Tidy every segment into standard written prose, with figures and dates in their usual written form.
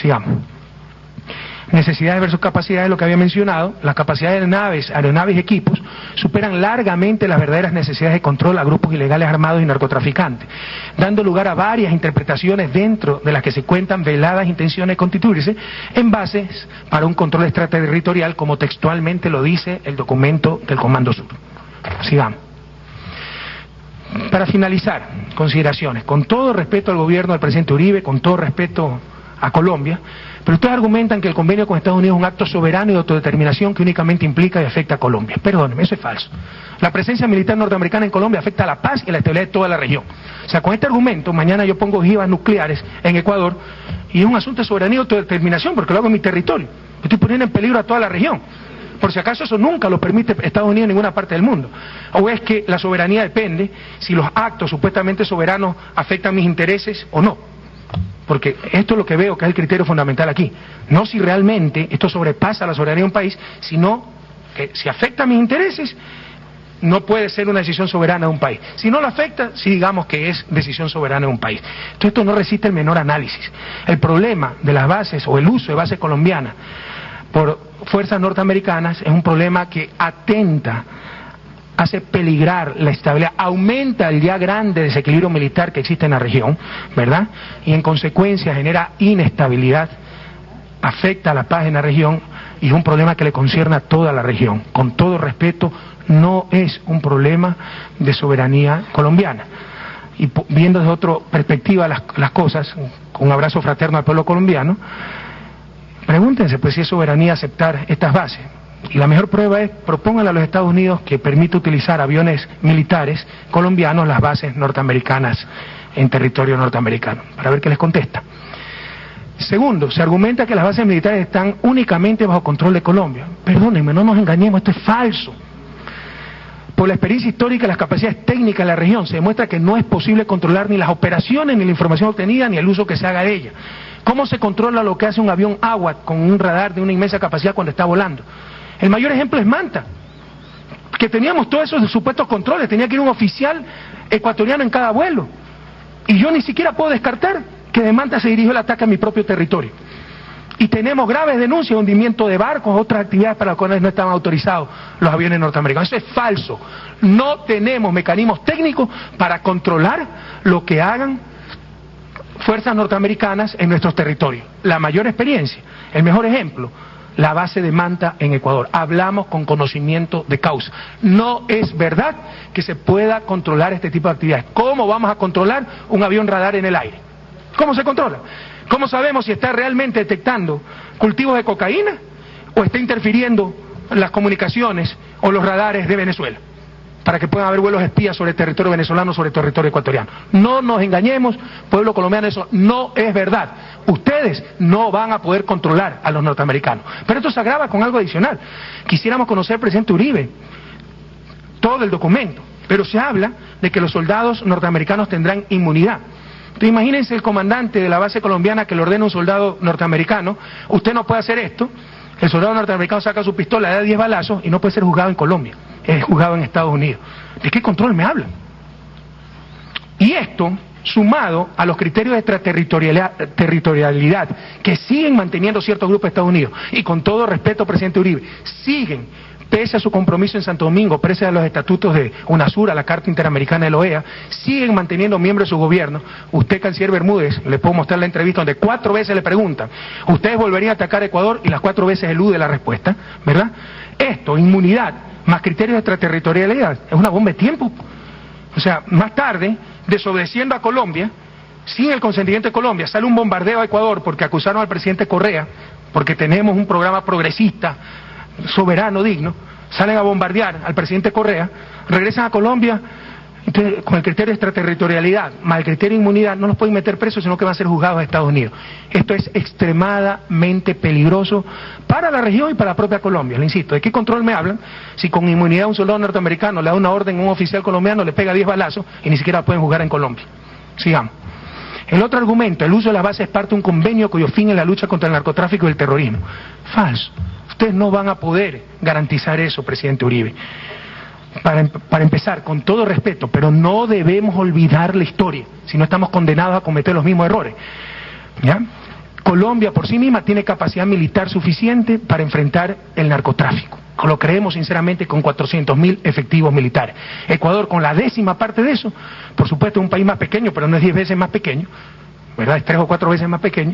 Sigamos. Necesidades versus capacidades, lo que había mencionado. Las capacidades de aeronaves y equipos superan largamente las verdaderas necesidades de control a grupos ilegales armados y narcotraficantes, dando lugar a varias interpretaciones dentro de las que se cuentan veladas intenciones de constituirse en bases para un control extraterritorial, como textualmente lo dice el documento del Comando Sur. Sigamos. Para finalizar, consideraciones. Con todo respeto al gobierno del presidente Uribe, con todo respeto a Colombia, pero ustedes argumentan que el convenio con Estados Unidos es un acto soberano y de autodeterminación que únicamente implica y afecta a Colombia. Perdónenme, eso es falso. La presencia militar norteamericana en Colombia afecta a la paz y la estabilidad de toda la región. O sea, con este argumento, mañana yo pongo ojivas nucleares en Ecuador y es un asunto de soberanía y autodeterminación porque lo hago en mi territorio. Estoy poniendo en peligro a toda la región. Por si acaso eso nunca lo permite Estados Unidos en ninguna parte del mundo. O es que la soberanía depende si los actos supuestamente soberanos afectan mis intereses o no. Porque esto es lo que veo que es el criterio fundamental aquí. No si realmente esto sobrepasa la soberanía de un país, sino que si afecta a mis intereses, no puede ser una decisión soberana de un país. Si no lo afecta, sí digamos que es decisión soberana de un país. Entonces esto no resiste el menor análisis. El problema de las bases o el uso de bases colombianas por fuerzas norteamericanas es un problema que atenta, hace peligrar la estabilidad, aumenta el ya grande desequilibrio militar que existe en la región, ¿verdad? Y en consecuencia genera inestabilidad, afecta a la paz en la región y es un problema que le concierne a toda la región. Con todo respeto, no es un problema de soberanía colombiana. Y viendo desde otra perspectiva las cosas, con un abrazo fraterno al pueblo colombiano, pregúntense pues si es soberanía aceptar estas bases. Y la mejor prueba es, propónganle a los Estados Unidos que permita utilizar aviones militares colombianos las bases norteamericanas en territorio norteamericano, para ver qué les contesta. Segundo, se argumenta que las bases militares están únicamente bajo control de Colombia. Perdónenme, no nos engañemos, esto es falso. Por la experiencia histórica y las capacidades técnicas de la región, se demuestra que no es posible controlar ni las operaciones, ni la información obtenida, ni el uso que se haga de ella. ¿Cómo se controla lo que hace un avión AWACS con un radar de una inmensa capacidad cuando está volando? El mayor ejemplo es Manta, que teníamos todos esos supuestos controles, tenía que ir un oficial ecuatoriano en cada vuelo. Y yo ni siquiera puedo descartar que de Manta se dirigió el ataque a mi propio territorio. Y tenemos graves denuncias de hundimiento de barcos, otras actividades para las cuales no estaban autorizados los aviones norteamericanos. Eso es falso. No tenemos mecanismos técnicos para controlar lo que hagan fuerzas norteamericanas en nuestros territorios. La mayor experiencia, el mejor ejemplo, la base de Manta en Ecuador. Hablamos con conocimiento de causa. No es verdad que se pueda controlar este tipo de actividades. ¿Cómo vamos a controlar un avión radar en el aire? ¿Cómo se controla? ¿Cómo sabemos si está realmente detectando cultivos de cocaína o está interfiriendo las comunicaciones o los radares de Venezuela para que puedan haber vuelos espías sobre el territorio venezolano, sobre el territorio ecuatoriano? No nos engañemos, pueblo colombiano, eso no es verdad. Ustedes no van a poder controlar a los norteamericanos. Pero esto se agrava con algo adicional. Quisiéramos conocer al presidente Uribe todo el documento, pero se habla de que los soldados norteamericanos tendrán inmunidad. Entonces imagínense el comandante de la base colombiana que le ordena a un soldado norteamericano: usted no puede hacer esto. El soldado norteamericano saca su pistola, le da 10 balazos y no puede ser juzgado en Colombia, es juzgado en Estados Unidos. ¿De qué control me hablan? Y esto, sumado a los criterios de extraterritorialidad que siguen manteniendo ciertos grupos de Estados Unidos, y con todo respeto, presidente Uribe, siguen, pese a su compromiso en Santo Domingo, pese a los estatutos de UNASUR, a la Carta Interamericana de la OEA, siguen manteniendo miembros de su gobierno. Usted, canciller Bermúdez, le puedo mostrar la entrevista donde 4 veces le preguntan: ¿ustedes volverían a atacar a Ecuador? Y las 4 veces elude la respuesta, ¿verdad? Esto, inmunidad, más criterios de extraterritorialidad, es una bomba de tiempo. O sea, más tarde, desobedeciendo a Colombia, sin el consentimiento de Colombia, sale un bombardeo a Ecuador porque acusaron al presidente Correa, porque tenemos un programa progresista, soberano, digno, salen a bombardear al presidente Correa, regresan a Colombia. Entonces, con el criterio de extraterritorialidad más el criterio de inmunidad, no los pueden meter presos, sino que van a ser juzgados en Estados Unidos. Esto es extremadamente peligroso para la región y para la propia Colombia. Le insisto, ¿de qué control me hablan si con inmunidad un soldado norteamericano le da una orden a un oficial colombiano, le pega 10 balazos y ni siquiera pueden juzgar en Colombia? Sigamos. El otro argumento: el uso de las bases es parte de un convenio cuyo fin es la lucha contra el narcotráfico y el terrorismo. Falso. Ustedes no van a poder garantizar eso, presidente Uribe. Para empezar, con todo respeto, pero no debemos olvidar la historia, si no estamos condenados a cometer los mismos errores. ¿Ya? Colombia por sí misma tiene capacidad militar suficiente para enfrentar el narcotráfico. Lo creemos sinceramente con 400.000 efectivos militares. Ecuador con la 10ª parte de eso, por supuesto es un país más pequeño, pero no es 10 veces más pequeño, ¿verdad? Es 3 o 4 veces más pequeño,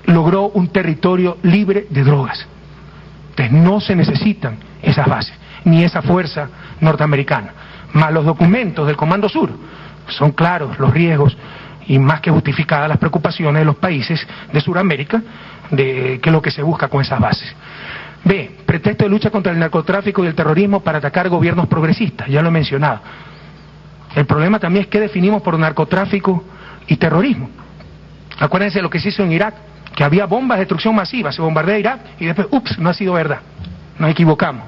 logró un territorio libre de drogas. Entonces no se necesitan esas bases, ni esa fuerza norteamericana. Más los documentos del Comando Sur, son claros los riesgos y más que justificadas las preocupaciones de los países de Sudamérica de qué es lo que se busca con esas bases. B, pretexto de lucha contra el narcotráfico y el terrorismo para atacar gobiernos progresistas, ya lo he mencionado. El problema también es qué definimos por narcotráfico y terrorismo. Acuérdense de lo que se hizo en Irak, que había bombas de destrucción masiva, se bombardea Irak y después, ups, no ha sido verdad, nos equivocamos.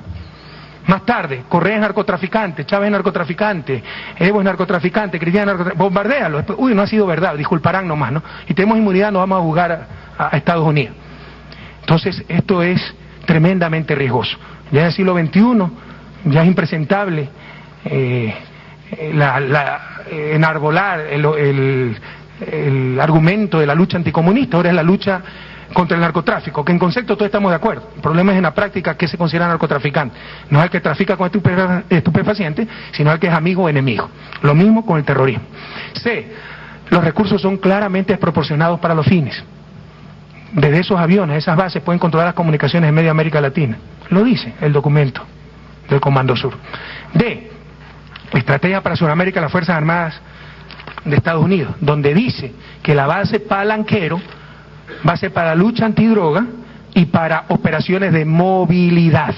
Más tarde, Correa es narcotraficante, Chávez es narcotraficante, Evo es narcotraficante, Cristina es narcotraficante, bombardéalo, después, uy, no ha sido verdad, disculparán nomás, ¿no? Y tenemos inmunidad, nos vamos a jugar a Estados Unidos. Entonces, esto es tremendamente riesgoso. Ya en el siglo XXI, ya es impresentable enarbolar el argumento de la lucha anticomunista, ahora es la lucha contra el narcotráfico, que en concepto todos estamos de acuerdo. El problema es en la práctica qué se considera narcotraficante. No es el que trafica con estupefacientes, sino el que es amigo o enemigo. Lo mismo con el terrorismo. C, los recursos son claramente desproporcionados para los fines. Desde esos aviones, esas bases pueden controlar las comunicaciones en media América Latina. Lo dice el documento del Comando Sur. D, estrategia para Sudamérica, las Fuerzas Armadas de Estados Unidos, donde dice que la base Palanquero va a ser para lucha antidroga y para operaciones de movilidad.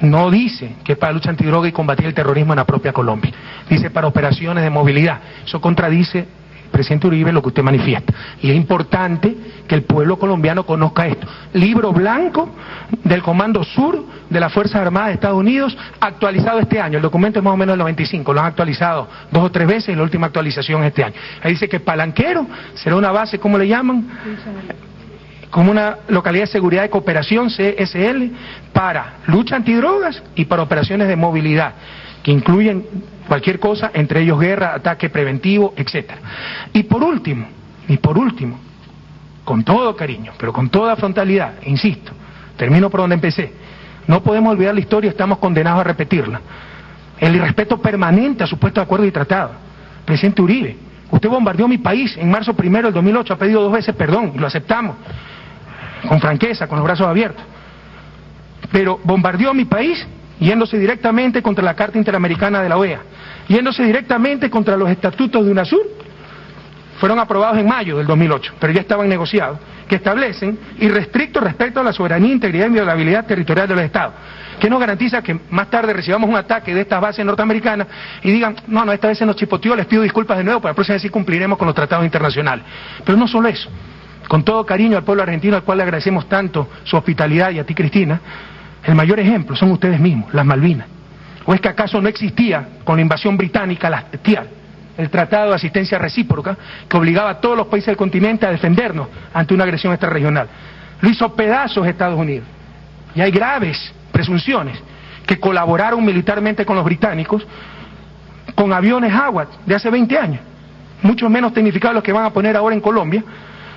No dice que es para lucha antidroga y combatir el terrorismo en la propia Colombia. Dice para operaciones de movilidad. Eso contradice, presidente Uribe, lo que usted manifiesta. Y es importante que el pueblo colombiano conozca esto. Libro blanco del Comando Sur de las Fuerzas Armadas de Estados Unidos, actualizado este año. El documento es más o menos del 95, lo han actualizado 2 o 3 veces y la última actualización este año. Ahí dice que Palanquero será una base, ¿cómo le llaman? Como una localidad de seguridad de cooperación, CSL, para lucha antidrogas y para operaciones de movilidad, que incluyen cualquier cosa, entre ellos guerra, ataque preventivo, etcétera. Y por último, con todo cariño, pero con toda frontalidad, insisto, termino por donde empecé, no podemos olvidar la historia, estamos condenados a repetirla. El irrespeto permanente a supuestos acuerdos y tratados. Presidente Uribe, usted bombardeó mi país en marzo 1 del 2008, ha pedido 2 veces perdón, y lo aceptamos, con franqueza, con los brazos abiertos. Pero bombardeó mi país yéndose directamente contra la Carta Interamericana de la OEA, yéndose directamente contra los estatutos de UNASUR, fueron aprobados en mayo del 2008, pero ya estaban negociados, que establecen irrestricto respeto a la soberanía, integridad y inviolabilidad territorial de los Estados, que nos garantiza que más tarde recibamos un ataque de estas bases norteamericanas y digan, no, esta vez se nos chipoteó, les pido disculpas de nuevo, para la próxima vez sí cumpliremos con los tratados internacionales. Pero no solo eso, con todo cariño al pueblo argentino, al cual le agradecemos tanto su hospitalidad, y a ti, Cristina, el mayor ejemplo son ustedes mismos, las Malvinas. ¿O es que acaso no existía con la invasión británica la TIAR, el Tratado de Asistencia Recíproca, que obligaba a todos los países del continente a defendernos ante una agresión extrarregional? Lo hizo pedazos Estados Unidos. Y hay graves presunciones que colaboraron militarmente con los británicos con aviones Howard de hace 20 años, mucho menos tecnificados los que van a poner ahora en Colombia,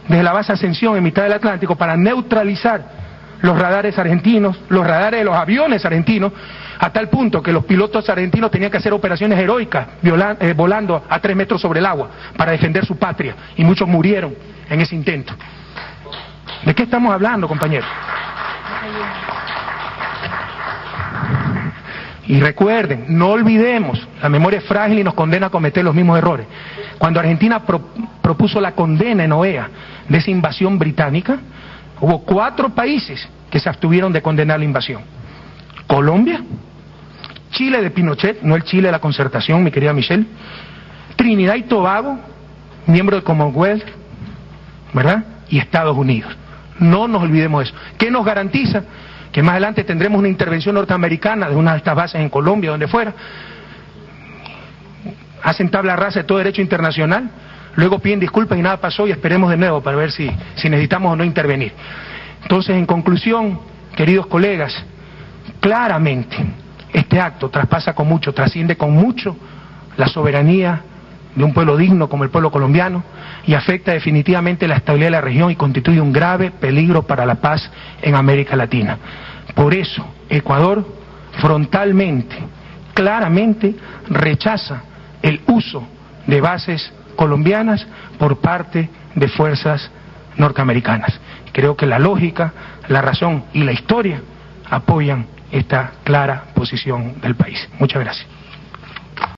desde la base Ascensión en mitad del Atlántico, para neutralizar los radares argentinos, los radares de los aviones argentinos, a tal punto que los pilotos argentinos tenían que hacer operaciones heroicas volando a 3 metros sobre el agua para defender su patria, y muchos murieron en ese intento. ¿De qué estamos hablando, compañeros? Y recuerden, no olvidemos, la memoria es frágil y nos condena a cometer los mismos errores. Cuando Argentina propuso la condena en OEA de esa invasión británica, hubo 4 países que se abstuvieron de condenar la invasión. Colombia, Chile de Pinochet, no el Chile de la concertación, mi querida Michelle, Trinidad y Tobago, miembro del Commonwealth, ¿verdad? Y Estados Unidos. No nos olvidemos de eso. ¿Qué nos garantiza? Que más adelante tendremos una intervención norteamericana de una de estas bases en Colombia, donde fuera, hacen tabla rasa de todo derecho internacional, luego piden disculpas y nada pasó, y esperemos de nuevo para ver si necesitamos o no intervenir. Entonces, en conclusión, queridos colegas, claramente este acto traspasa con mucho, trasciende con mucho la soberanía de un pueblo digno como el pueblo colombiano y afecta definitivamente la estabilidad de la región y constituye un grave peligro para la paz en América Latina. Por eso, Ecuador frontalmente, claramente rechaza el uso de bases colombianas por parte de fuerzas norteamericanas. Creo que la lógica, la razón y la historia apoyan esta clara posición del país. Muchas gracias.